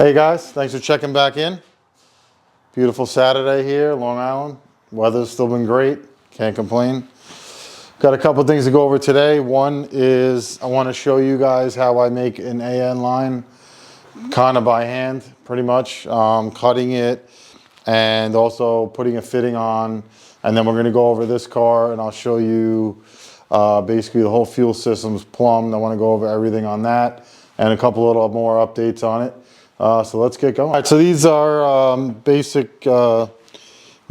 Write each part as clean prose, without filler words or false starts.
Hey guys, thanks for checking back in. Beautiful Saturday here, Long Island. Weather's still been great, can't complain. Got a couple things to go over today. One is I want to show you guys how I make an AN line kind of by hand, pretty much. Cutting it and also putting a fitting on. And then we're going to go over this car and I'll show you basically the whole fuel system's plumbed. I want to go over everything on that and a couple little more updates on it. So let's get going. All right, so these are basic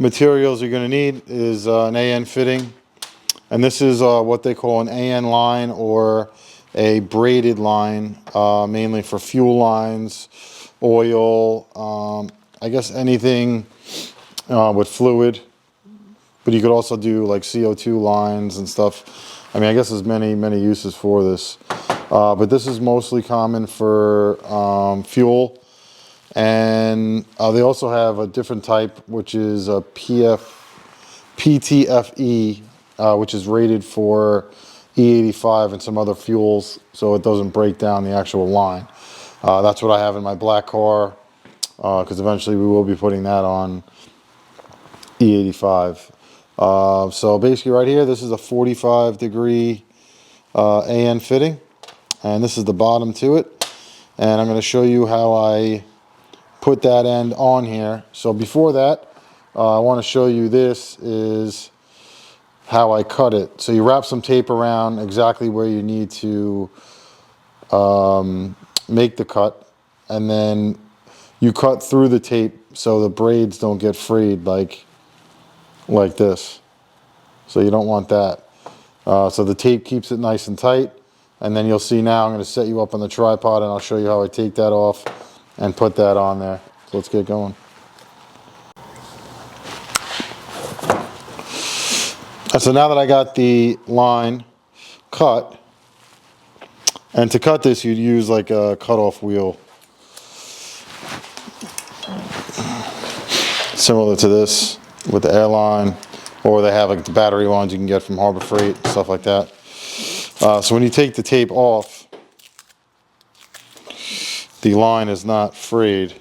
materials you're going to need is an AN fitting. And this is what they call an AN line or a braided line, mainly for fuel lines, oil, I guess anything with fluid. But you could also do like CO2 lines and stuff. I mean, I guess there's many uses for this. But this is mostly common for fuel. And they also have a different type, which is a PTFE, which is rated for E85 and some other fuels, so it doesn't break down the actual line. That's what I have in my black car, because eventually we will be putting that on E85. So basically right here, this is a 45-degree AN fitting, and this is the bottom to it. And I'm going to show you how I put that end on here. So before that, I want to show you this is how I cut it. So you wrap some tape around exactly where you need to make the cut, and then you cut through the tape so the braids don't get frayed like this. So you don't want that. So the tape keeps it nice and tight, and then you'll see now I'm going to set you up on the tripod and I'll show you how I take that off and put that on there. So let's get going. So now that I got the line cut, and to cut this you'd use like a cutoff wheel similar to this with the airline, or they have like the battery ones you can get from Harbor Freight, stuff like that. So when you take the tape off, the line is not frayed.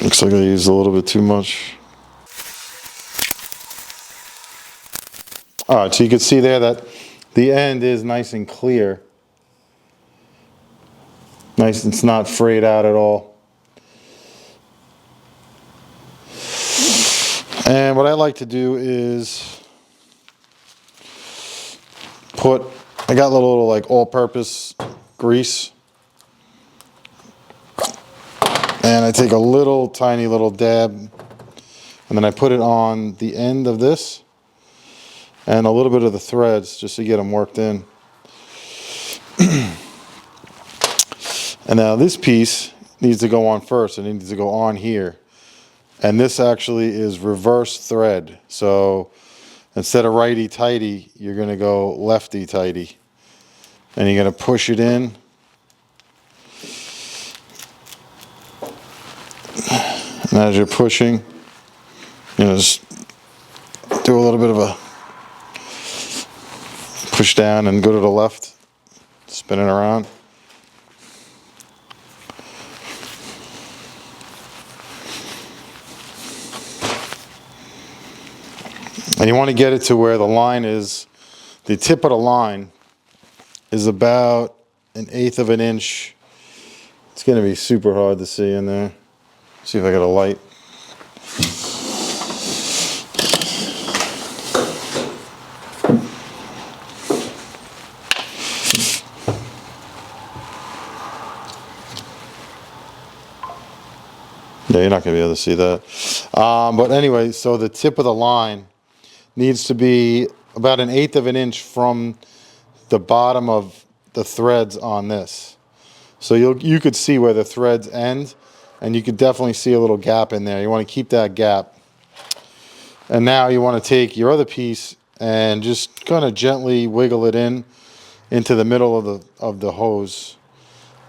Looks like I used a little bit too much. All right, so you can see there that the end is nice and clear. Nice, it's not frayed out at all. And what I like to do is I got a little like all-purpose grease, and I take a little tiny little dab, and then I put it on the end of this and a little bit of the threads just to get them worked in. And now this piece needs to go on first, and it needs to go on here. And this actually is reverse thread. So instead of righty-tighty, you're going to go lefty-tighty. And you're going to push it in. And as you're pushing, just do a little bit of a push down and go to the left, spin it around. And you want to get it to where the line is, the tip of the line is about 1/8 of an inch. It's going to be super hard to see in there. See if I got a light. Yeah, you're not going to be able to see that. But anyway, so the tip of the line needs to be about 1/8 of an inch from the bottom of the threads on this. So you could see where the threads end, and you could definitely see a little gap in there. You want to keep that gap. And now you want to take your other piece and just kind of gently wiggle it into the middle of the hose,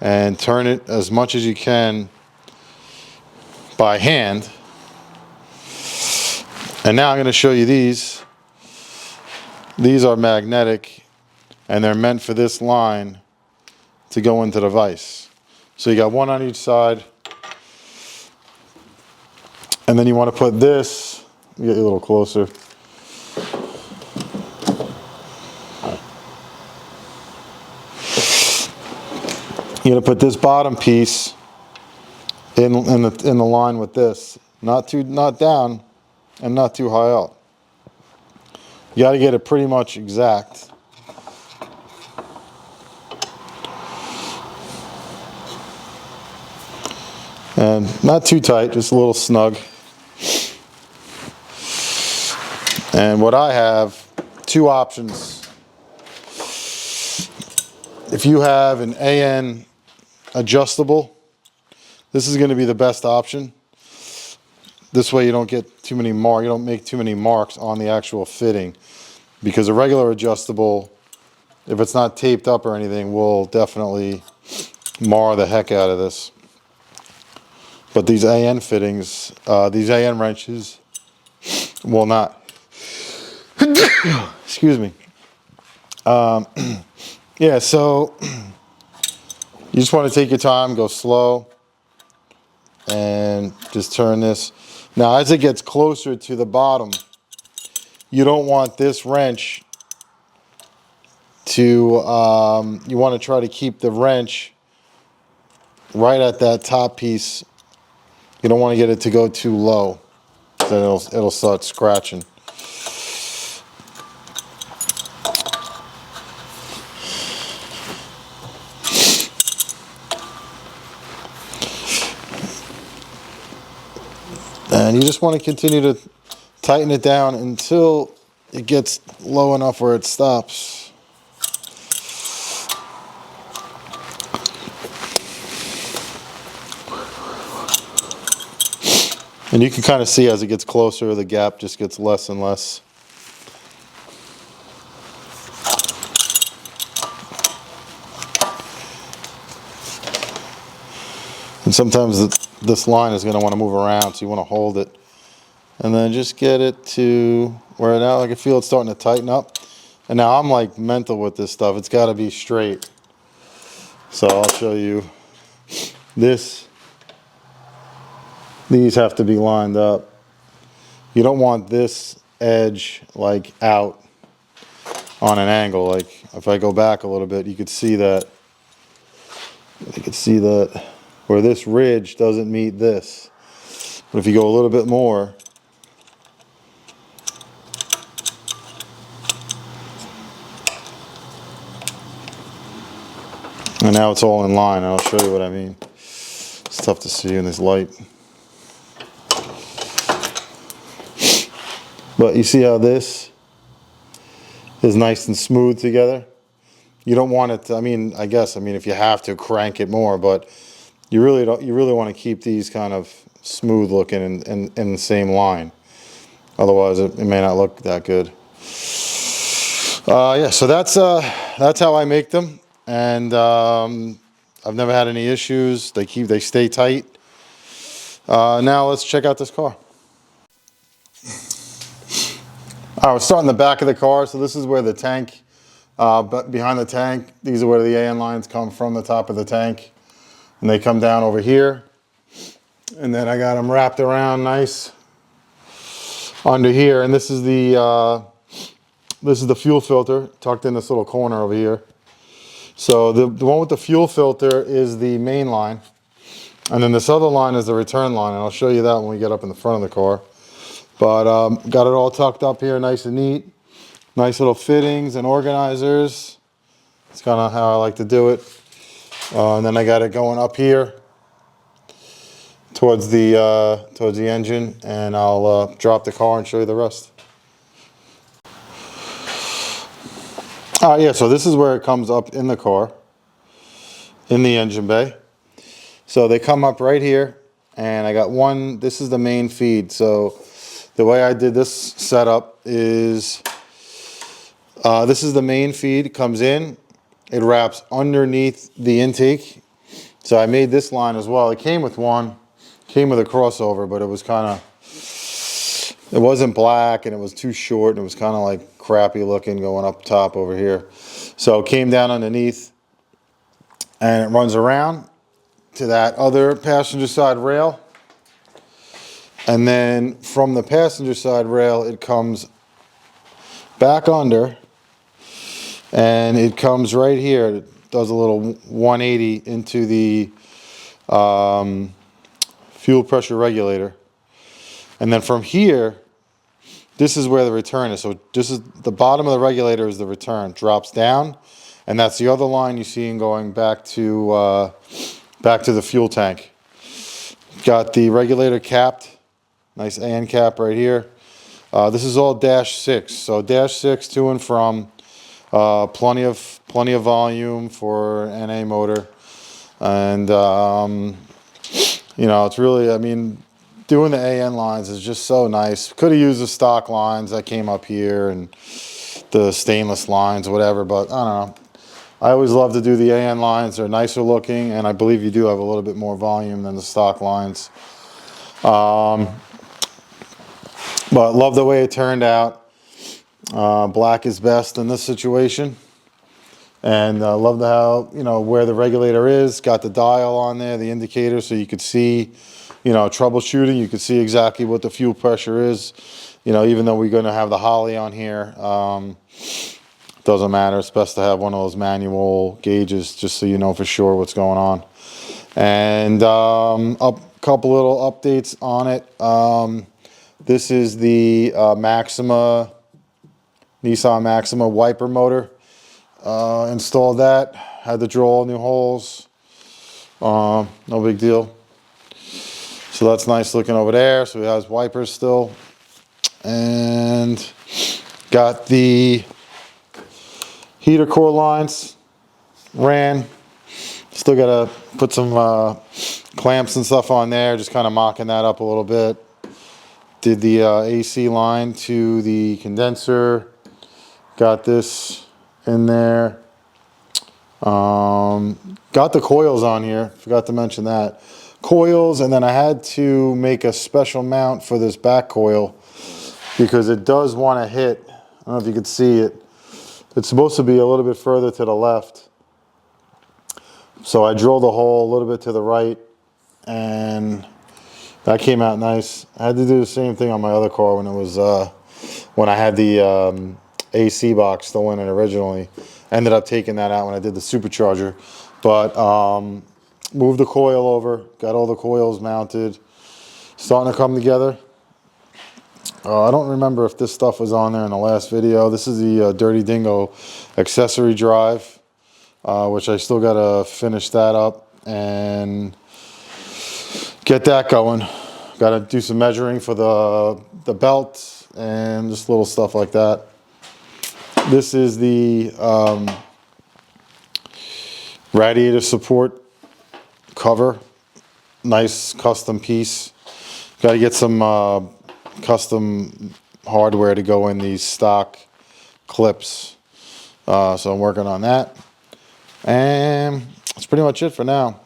and turn it as much as you can by hand. And now I'm going to show you these. These are magnetic, and they're meant for this line to go into the vise. So you got one on each side, and then you want to put this, get you a little closer. You're going to put this bottom piece in the line with this, not down and not too high up. You got to get it pretty much exact. And not too tight, just a little snug. And what I have, two options. If you have an AN adjustable, this is going to be the best option. This way you don't get too many marks, you don't make too many marks on the actual fitting, because a regular adjustable, if it's not taped up or anything, will definitely mar the heck out of this. But these AN fittings, these AN wrenches will not. Excuse me. Yeah, so you just want to take your time, go slow, and just turn this. Now, as it gets closer to the bottom, you don't want this wrench to, you want to try to keep the wrench right at that top piece. You don't want to get it to go too low, then it'll start scratching. And you just want to continue to tighten it down until it gets low enough where it stops. And you can kind of see as it gets closer, the gap just gets less and less. And sometimes this line is going to want to move around, so you want to hold it. And then just get it to where now I can feel it's starting to tighten up. And now I'm like mental with this stuff. It's got to be straight. So I'll show you this. These have to be lined up. You don't want this edge like out on an angle. Like if I go back a little bit, you could see that. You could see that where this ridge doesn't meet this. But if you go a little bit more, and now it's all in line. I'll show you what I mean. It's tough to see in this light. But you see how this is nice and smooth together? You don't want it to, I guess if you have to, crank it more, but you really don't. You really want to keep these kind of smooth looking in the same line. Otherwise, it may not look that good. Yeah, so that's how I make them, and I've never had any issues. They stay tight. Now let's check out this car. All right, we're starting the back of the car. So this is where the tank, but behind the tank, these are where the AN lines come from the top of the tank. And they come down over here. And then I got them wrapped around nice under here. And this is the fuel filter tucked in this little corner over here. So the one with the fuel filter is the main line. And then this other line is the return line. And I'll show you that when we get up in the front of the car. But got it all tucked up here, nice and neat. Nice little fittings and organizers. That's kind of how I like to do it. And then I got it going up here towards the engine, and I'll drop the car and show you the rest. Yeah, so this is where it comes up in the car, in the engine bay. So they come up right here, and I got one. This is the main feed. So the way I did this setup is this is the main feed. It comes in, it wraps underneath the intake. So I made this line as well. It came with one, came with a crossover, but it was kind of, it wasn't black and it was too short and it was kind of like crappy looking going up top over here. So it came down underneath and it runs around to that other passenger side rail. And then from the passenger side rail, it comes back under and it comes right here. It does a little 180 into the fuel pressure regulator. And then from here, this is where the return is. So this is the bottom of the regulator is the return. Drops down, and that's the other line you see going back to the fuel tank. Got the regulator capped, nice AN cap right here. This is all -6, so -6 to and from. Plenty of volume for NA motor, and you know, it's really, I mean, doing the AN lines is just so nice. Could have used the stock lines that came up here and the stainless lines, whatever, but I don't know. I always love to do the AN lines. They're nicer looking, and I believe you do have a little bit more volume than the stock lines. But love the way it turned out. Black is best in this situation. And love how, you know, where the regulator is. Got the dial on there, the indicator, so you could see, you know, troubleshooting. You could see exactly what the fuel pressure is. You know, even though we're going to have the Holley on here, doesn't matter. It's best to have one of those manual gauges just so you know for sure what's going on. And a couple little updates on it. This is the Nissan Maxima wiper motor. Installed that. Had to drill all new holes. No big deal. So that's nice looking over there. So it has wipers still. And got the heater core lines. Ran. Still got to put some clamps and stuff on there. Just kind of mocking that up a little bit. Did the AC line to the condenser. Got this in there. Got the coils on here. Forgot to mention that. Coils, and then I had to make a special mount for this back coil because it does want to hit. I don't know if you could see it. It's supposed to be a little bit further to the left. So I drilled a hole a little bit to the right, and that came out nice. I had to do the same thing on my other car when it was when I had the AC box still in it originally. Ended up taking that out when I did the supercharger, but moved the coil over, got all the coils mounted, starting to come together. I don't remember if this stuff was on there in the last video. This is the Dirty Dingo accessory drive, which I still gotta finish that up and get that going. Gotta do some measuring for the belt and just little stuff like that. This is the radiator support cover. Nice custom piece. Got to get some custom hardware to go in these stock clips. So I'm working on that. And that's pretty much it for now.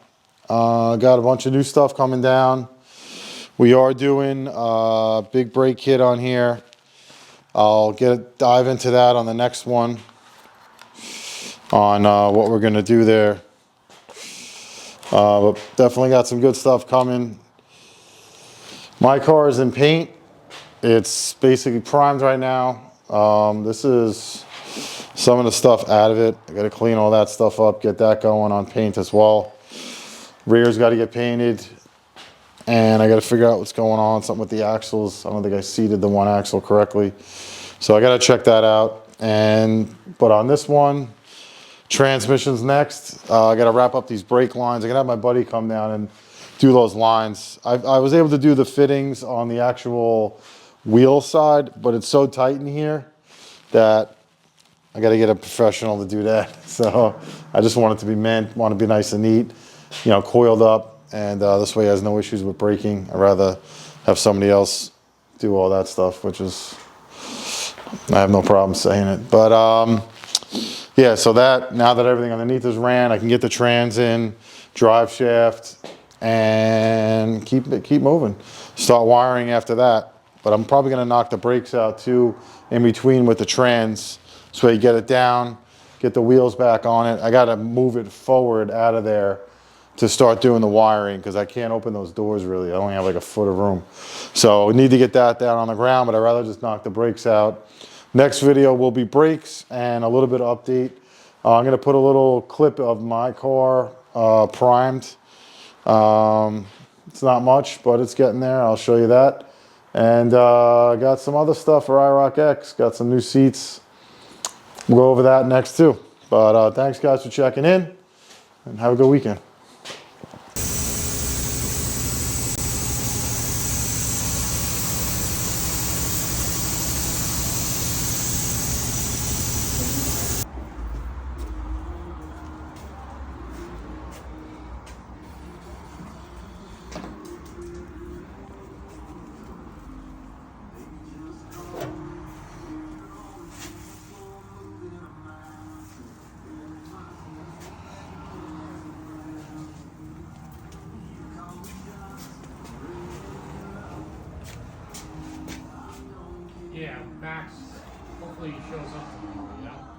Got a bunch of new stuff coming down. We are doing a big brake kit on here. I'll dive into that on the next one on what we're going to do there. But definitely got some good stuff coming. My car is in paint. It's basically primed right now. This is some of the stuff out of it. I got to clean all that stuff up, get that going on paint as well. Rear's got to get painted. And I got to figure out what's going on, something with the axles. I don't think I seated the one axle correctly. So I got to check that out. But on this one, transmission's next. I got to wrap up these brake lines. I got to have my buddy come down and do those lines. I was able to do the fittings on the actual wheel side, but it's so tight in here that I got to get a professional to do that. So I just want it to be want to be nice and neat, you know, coiled up. And this way it has no issues with braking. I'd rather have somebody else do all that stuff, which is, I have no problem saying it. But yeah, so now that everything underneath is ran, I can get the trans in, drive shaft, and keep moving. Start wiring after that. but I'm probably gonna knock the brakes out too in between with the trans, so you get it down, get the wheels back on it. I gotta move it forward out of there to start doing the wiring, because I can't open those doors really. I only have like a foot of room. So we need to get that down on the ground, but I'd rather just knock the brakes out. Next video will be brakes and a little bit of update. I'm gonna put a little clip of my car primed. It's not much, but it's getting there. I'll show you that. And I got some other stuff for IROC-Z. Got some new seats. We'll go over that next too. But thanks guys for checking in, and have a good weekend. Yeah, Max hopefully shows up tomorrow, yeah?